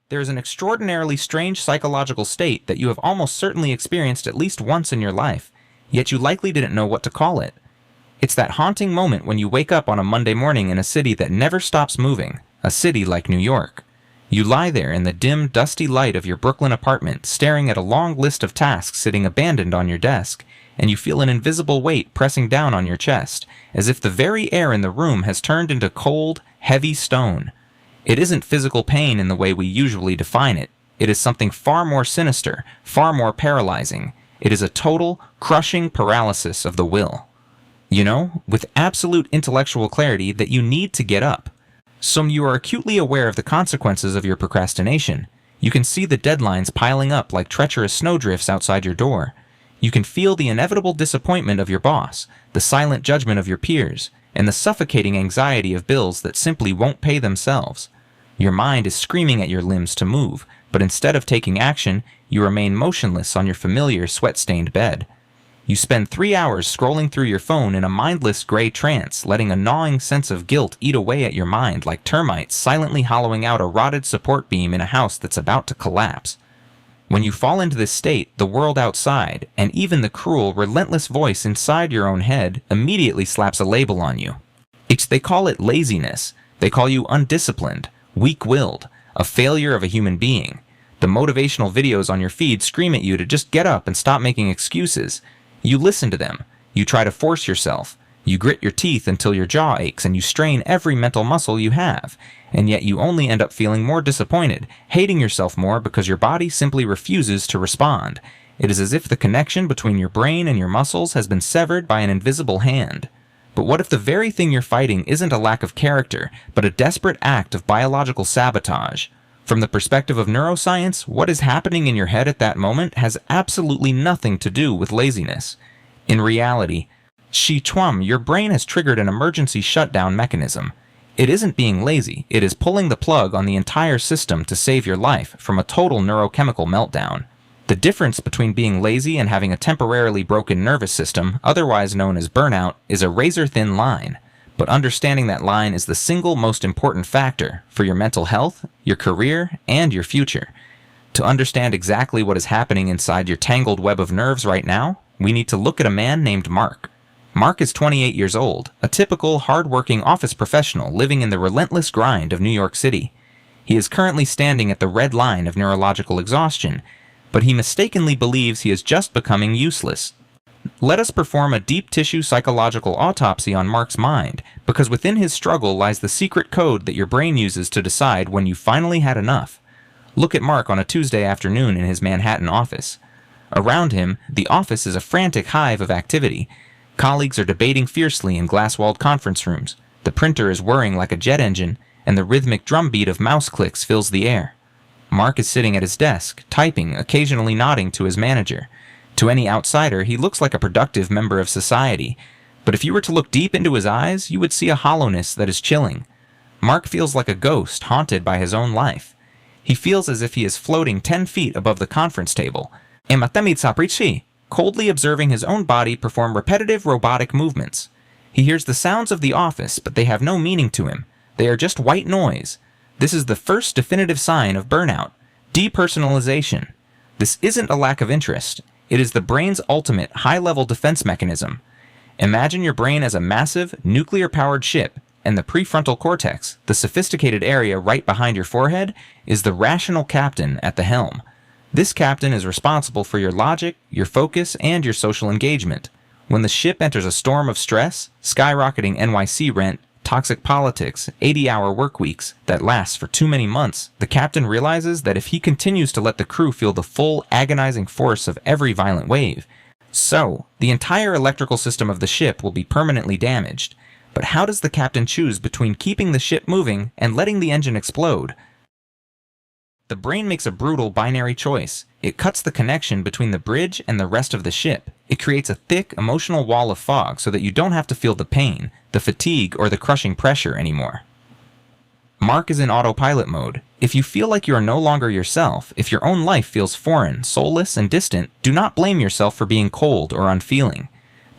There is an extraordinarily strange psychological state that you have almost certainly experienced at least once in your life, yet you likely didn't know what to call it. It's that haunting moment when you wake up on a Monday morning in a city that never stops moving, a city like New York. You lie there in the dim, dusty light of your Brooklyn apartment, staring at a long list of tasks sitting abandoned on your desk, and you feel an invisible weight pressing down on your chest, as if the very air in the room has turned into cold, heavy stone. It isn't physical pain in the way we usually define it. It is something far more sinister, far more paralyzing. It is a total, crushing paralysis of the will. You know, with absolute intellectual clarity that you need to get up. So you are acutely aware of the consequences of your procrastination. You can see the deadlines piling up like treacherous snowdrifts outside your door. You can feel the inevitable disappointment of your boss, the silent judgment of your peers, and the suffocating anxiety of bills that simply won't pay themselves. Your mind is screaming at your limbs to move, but instead of taking action, you remain motionless on your familiar sweat-stained bed. You spend 3 hours scrolling through your phone in a mindless gray trance, letting a gnawing sense of guilt eat away at your mind like termites silently hollowing out a rotted support beam in a house that's about to collapse. When you fall into this state, the world outside, and even the cruel, relentless voice inside your own head, immediately slaps a label on you. They call it laziness. They call you undisciplined, weak-willed, a failure of a human being. The motivational videos on your feed scream at you to just get up and stop making excuses. You listen to them. You try to force yourself. You grit your teeth until your jaw aches and you strain every mental muscle you have. And yet you only end up feeling more disappointed, hating yourself more because your body simply refuses to respond. It is as if the connection between your brain and your muscles has been severed by an invisible hand. But what if the very thing you're fighting isn't a lack of character, but a desperate act of biological sabotage? From the perspective of neuroscience, what is happening in your head at that moment has absolutely nothing to do with laziness. In reality, your brain has triggered an emergency shutdown mechanism. It isn't being lazy, it is pulling the plug on the entire system to save your life from a total neurochemical meltdown. The difference between being lazy and having a temporarily broken nervous system, otherwise known as burnout, is a razor-thin line. But understanding that line is the single most important factor for your mental health, your career, and your future. To understand exactly what is happening inside your tangled web of nerves right now, we need to look at a man named Mark. Mark is 28 years old, a typical, hard-working office professional living in the relentless grind of New York City. He is currently standing at the red line of neurological exhaustion, but he mistakenly believes he is just becoming useless. Let us perform a deep tissue psychological autopsy on Mark's mind, because within his struggle lies the secret code that your brain uses to decide when you finally had enough. Look at Mark on a Tuesday afternoon in his Manhattan office. Around him, the office is a frantic hive of activity. Colleagues are debating fiercely in glass-walled conference rooms. The printer is whirring like a jet engine, and the rhythmic drumbeat of mouse clicks fills the air. Mark is sitting at his desk, typing, occasionally nodding to his manager. To any outsider, he looks like a productive member of society. But if you were to look deep into his eyes, you would see a hollowness that is chilling. Mark feels like a ghost haunted by his own life. He feels as if he is floating 10 feet above the conference table, coldly observing his own body perform repetitive robotic movements. He hears the sounds of the office, but they have no meaning to him. They are just white noise. This is the first definitive sign of burnout, depersonalization. This isn't a lack of interest. It is the brain's ultimate high-level defense mechanism. Imagine your brain as a massive, nuclear-powered ship, and the prefrontal cortex, the sophisticated area right behind your forehead, is the rational captain at the helm. This captain is responsible for your logic, your focus, and your social engagement. When the ship enters a storm of stress, skyrocketing NYC rent, toxic politics, 80-hour work weeks that lasts for too many months, the captain realizes that if he continues to let the crew feel the full, agonizing force of every violent wave, the entire electrical system of the ship will be permanently damaged. But how does the captain choose between keeping the ship moving and letting the engine explode? The brain makes a brutal binary choice. It cuts the connection between the bridge and the rest of the ship. It creates a thick, emotional wall of fog so that you don't have to feel the pain, the fatigue, or the crushing pressure anymore. Mark is in autopilot mode. If you feel like you are no longer yourself, if your own life feels foreign, soulless, and distant, do not blame yourself for being cold or unfeeling.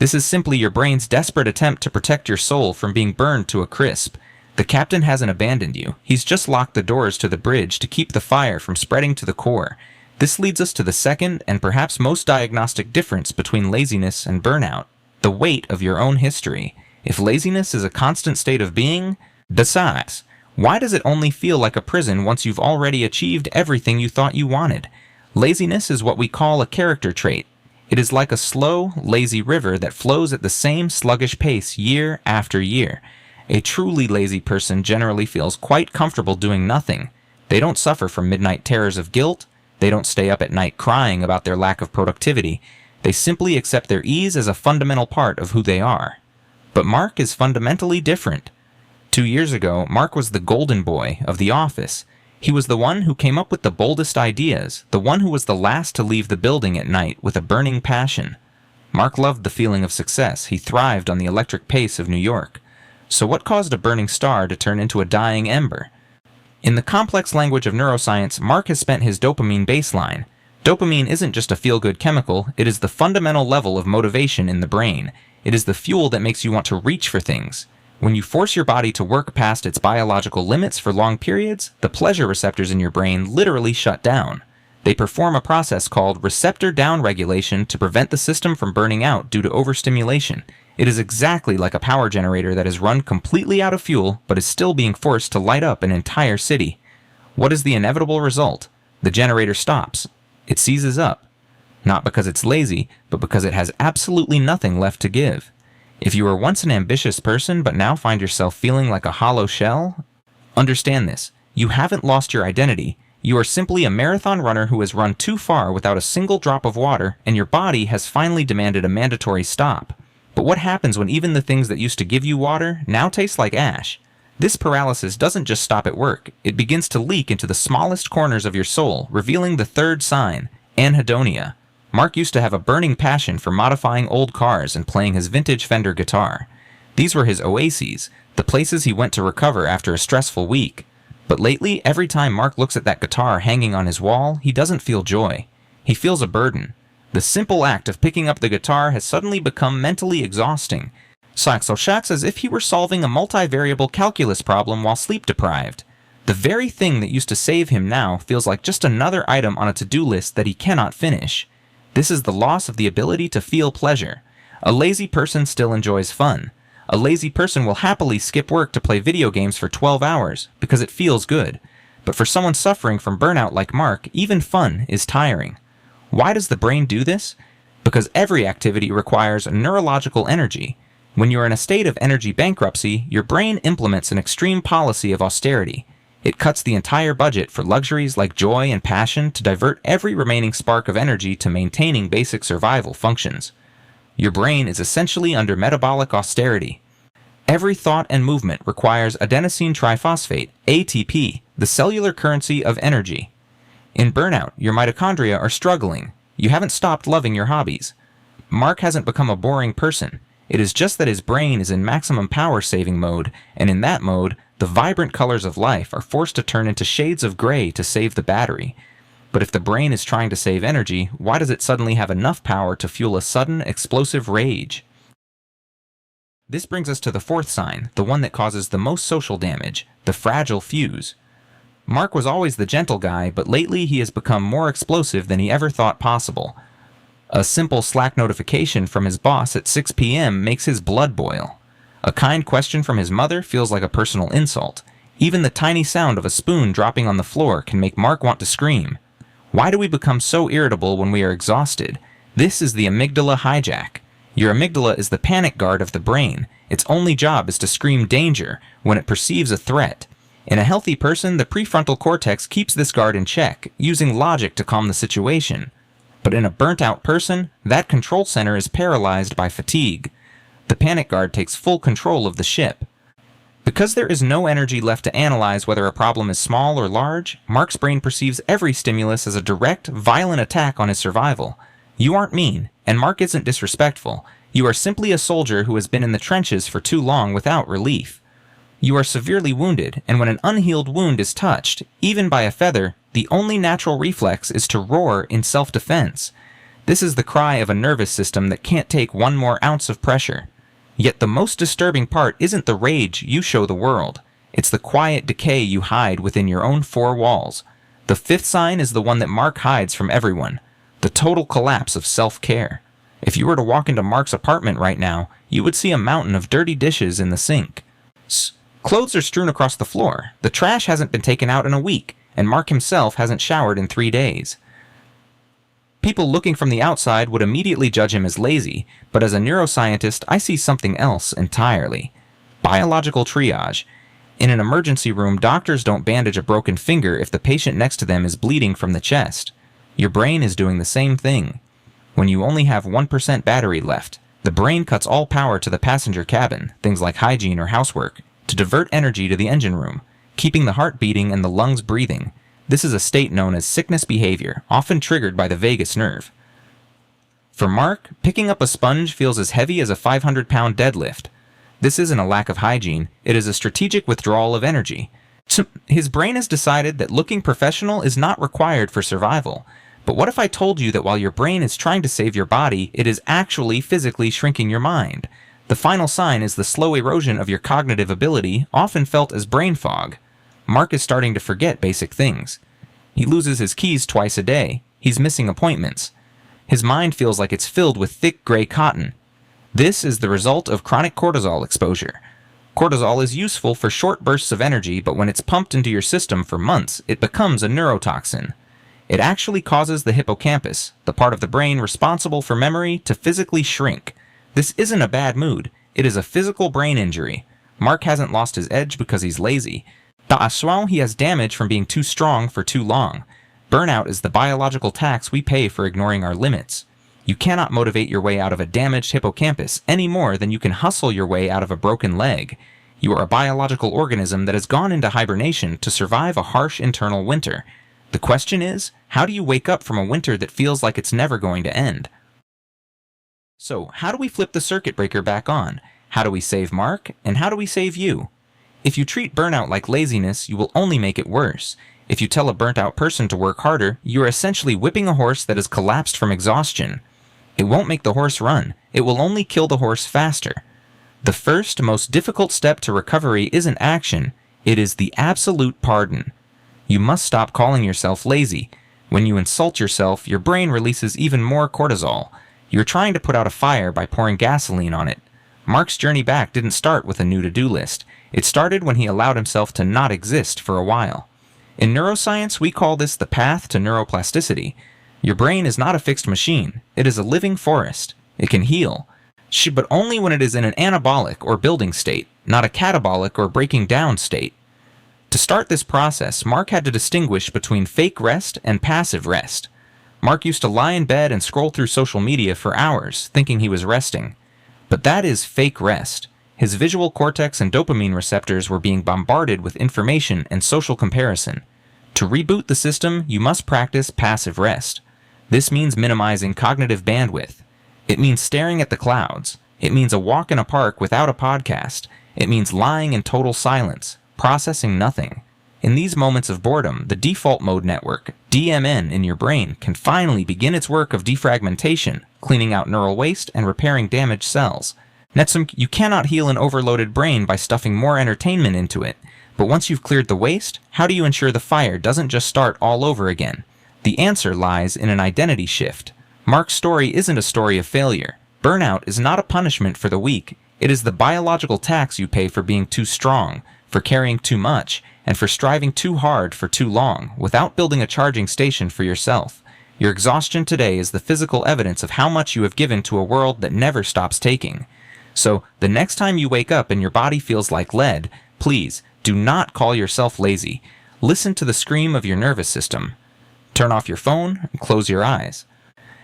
This is simply your brain's desperate attempt to protect your soul from being burned to a crisp. The captain hasn't abandoned you. He's just locked the doors to the bridge to keep the fire from spreading to the core. This leads us to the second and perhaps most diagnostic difference between laziness and burnout: the weight of your own history. If laziness is a constant state of being, besides, why does it only feel like a prison once you've already achieved everything you thought you wanted? Laziness is what we call a character trait. It is like a slow, lazy river that flows at the same sluggish pace year after year. A truly lazy person generally feels quite comfortable doing nothing. They don't suffer from midnight terrors of guilt. They don't stay up at night crying about their lack of productivity. They simply accept their ease as a fundamental part of who they are. But Mark is fundamentally different. 2 years ago, Mark was the golden boy of the office. He was the one who came up with the boldest ideas, the one who was the last to leave the building at night with a burning passion. Mark loved the feeling of success. He thrived on the electric pace of New York. So what caused a burning star to turn into a dying ember? In the complex language of neuroscience, Mark has spent his dopamine baseline. Dopamine isn't just a feel-good chemical, it is the fundamental level of motivation in the brain. It is the fuel that makes you want to reach for things. When you force your body to work past its biological limits for long periods, the pleasure receptors in your brain literally shut down. They perform a process called receptor downregulation to prevent the system from burning out due to overstimulation. It is exactly like a power generator that is run completely out of fuel but is still being forced to light up an entire city. What is the inevitable result? The generator stops. It seizes up. Not because it's lazy, but because it has absolutely nothing left to give. If you were once an ambitious person but now find yourself feeling like a hollow shell, understand this. You haven't lost your identity. You are simply a marathon runner who has run too far without a single drop of water, and your body has finally demanded a mandatory stop. But what happens when even the things that used to give you water now taste like ash? This paralysis doesn't just stop at work. It begins to leak into the smallest corners of your soul, revealing the third sign, anhedonia. Mark used to have a burning passion for modifying old cars and playing his vintage Fender guitar. These were his oases, the places he went to recover after a stressful week. But lately, every time Mark looks at that guitar hanging on his wall, he doesn't feel joy. He feels a burden. The simple act of picking up the guitar has suddenly become mentally exhausting. Shacks as if he were solving a multivariable calculus problem while sleep-deprived. The very thing that used to save him now feels like just another item on a to-do list that he cannot finish. This is the loss of the ability to feel pleasure. A lazy person still enjoys fun. A lazy person will happily skip work to play video games for 12 hours because it feels good. But for someone suffering from burnout like Mark, even fun is tiring. Why does the brain do this? Because every activity requires neurological energy. When you're in a state of energy bankruptcy, your brain implements an extreme policy of austerity. It cuts the entire budget for luxuries like joy and passion to divert every remaining spark of energy to maintaining basic survival functions. Your brain is essentially under metabolic austerity. Every thought and movement requires adenosine triphosphate, ATP, the cellular currency of energy. In burnout, your mitochondria are struggling. You haven't stopped loving your hobbies. Mark hasn't become a boring person. It is just that his brain is in maximum power-saving mode, and in that mode, the vibrant colors of life are forced to turn into shades of gray to save the battery. But if the brain is trying to save energy, why does it suddenly have enough power to fuel a sudden, explosive rage? This brings us to the fourth sign, the one that causes the most social damage, the fragile fuse. Mark was always the gentle guy, but lately he has become more explosive than he ever thought possible. A simple Slack notification from his boss at 6 p.m. makes his blood boil. A kind question from his mother feels like a personal insult. Even the tiny sound of a spoon dropping on the floor can make Mark want to scream. Why do we become so irritable when we are exhausted? This is the amygdala hijack. Your amygdala is the panic guard of the brain. Its only job is to scream danger when it perceives a threat. In a healthy person, the prefrontal cortex keeps this guard in check, using logic to calm the situation. But in a burnt-out person, that control center is paralyzed by fatigue. The panic guard takes full control of the ship. Because there is no energy left to analyze whether a problem is small or large, Mark's brain perceives every stimulus as a direct, violent attack on his survival. You aren't mean, and Mark isn't disrespectful. You are simply a soldier who has been in the trenches for too long without relief. You are severely wounded, and when an unhealed wound is touched, even by a feather, the only natural reflex is to roar in self-defense. This is the cry of a nervous system that can't take one more ounce of pressure. Yet the most disturbing part isn't the rage you show the world. It's the quiet decay you hide within your own four walls. The fifth sign is the one that Mark hides from everyone: the total collapse of self-care. If you were to walk into Mark's apartment right now, you would see a mountain of dirty dishes in the sink. Clothes are strewn across the floor. The trash hasn't been taken out in a week, and Mark himself hasn't showered in 3 days. People looking from the outside would immediately judge him as lazy, but as a neuroscientist, I see something else entirely. Biological triage. In an emergency room, doctors don't bandage a broken finger if the patient next to them is bleeding from the chest. Your brain is doing the same thing. When you only have 1% battery left, the brain cuts all power to the passenger cabin, things like hygiene or housework, to divert energy to the engine room, keeping the heart beating and the lungs breathing. This is a state known as sickness behavior, often triggered by the vagus nerve. For Mark, picking up a sponge feels as heavy as a 500-pound deadlift. This isn't a lack of hygiene, it is a strategic withdrawal of energy. His brain has decided that looking professional is not required for survival. But what if I told you that while your brain is trying to save your body, it is actually physically shrinking your mind? The final sign is the slow erosion of your cognitive ability, often felt as brain fog. Mark is starting to forget basic things. He loses his keys twice a day. He's missing appointments. His mind feels like it's filled with thick gray cotton. This is the result of chronic cortisol exposure. Cortisol is useful for short bursts of energy, but when it's pumped into your system for months, it becomes a neurotoxin. It actually causes the hippocampus, the part of the brain responsible for memory, to physically shrink. This isn't a bad mood. It is a physical brain injury. Mark hasn't lost his edge because he's lazy. He has damage from being too strong for too long. Burnout is the biological tax we pay for ignoring our limits. You cannot motivate your way out of a damaged hippocampus any more than you can hustle your way out of a broken leg. You are a biological organism that has gone into hibernation to survive a harsh internal winter. The question is, how do you wake up from a winter that feels like it's never going to end? So, how do we flip the circuit breaker back on? How do we save Mark? And how do we save you? If you treat burnout like laziness, you will only make it worse. If you tell a burnt-out person to work harder, you are essentially whipping a horse that has collapsed from exhaustion. It won't make the horse run. It will only kill the horse faster. The first, most difficult step to recovery isn't action. It is the absolute pardon. You must stop calling yourself lazy. When you insult yourself, your brain releases even more cortisol. You're trying to put out a fire by pouring gasoline on it. Mark's journey back didn't start with a new to-do list. It started when he allowed himself to not exist for a while. In neuroscience, we call this the path to neuroplasticity. Your brain is not a fixed machine. It is a living forest. It can heal, but only when it is in an anabolic or building state, not a catabolic or breaking down state. To start this process, Mark had to distinguish between fake rest and passive rest. Mark used to lie in bed and scroll through social media for hours, thinking he was resting. But that is fake rest. His visual cortex and dopamine receptors were being bombarded with information and social comparison. To reboot the system, you must practice passive rest. This means minimizing cognitive bandwidth. It means staring at the clouds. It means a walk in a park without a podcast. It means lying in total silence, processing nothing. In these moments of boredom, the default mode network, DMN, in your brain can finally begin its work of defragmentation, cleaning out neural waste and repairing damaged cells. You cannot heal an overloaded brain by stuffing more entertainment into it. But once you've cleared the waste, how do you ensure the fire doesn't just start all over again? The answer lies in an identity shift. Mark's story isn't a story of failure. Burnout is not a punishment for the weak. It is the biological tax you pay for being too strong, for carrying too much, and for striving too hard for too long, without building a charging station for yourself. Your exhaustion today is the physical evidence of how much you have given to a world that never stops taking. So, the next time you wake up and your body feels like lead, please, do not call yourself lazy. Listen to the scream of your nervous system. Turn off your phone and close your eyes.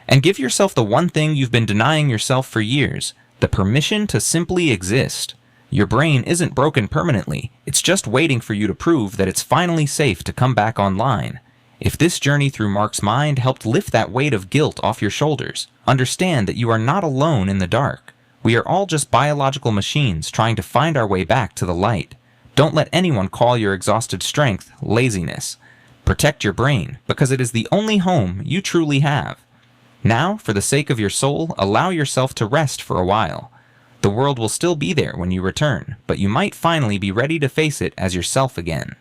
And give yourself the one thing you've been denying yourself for years, the permission to simply exist. Your brain isn't broken permanently. It's just waiting for you to prove that it's finally safe to come back online. If this journey through Mark's mind helped lift that weight of guilt off your shoulders, understand that you are not alone in the dark. We are all just biological machines trying to find our way back to the light. Don't let anyone call your exhausted strength laziness. Protect your brain, because it is the only home you truly have. Now, for the sake of your soul, allow yourself to rest for a while. The world will still be there when you return, but you might finally be ready to face it as yourself again.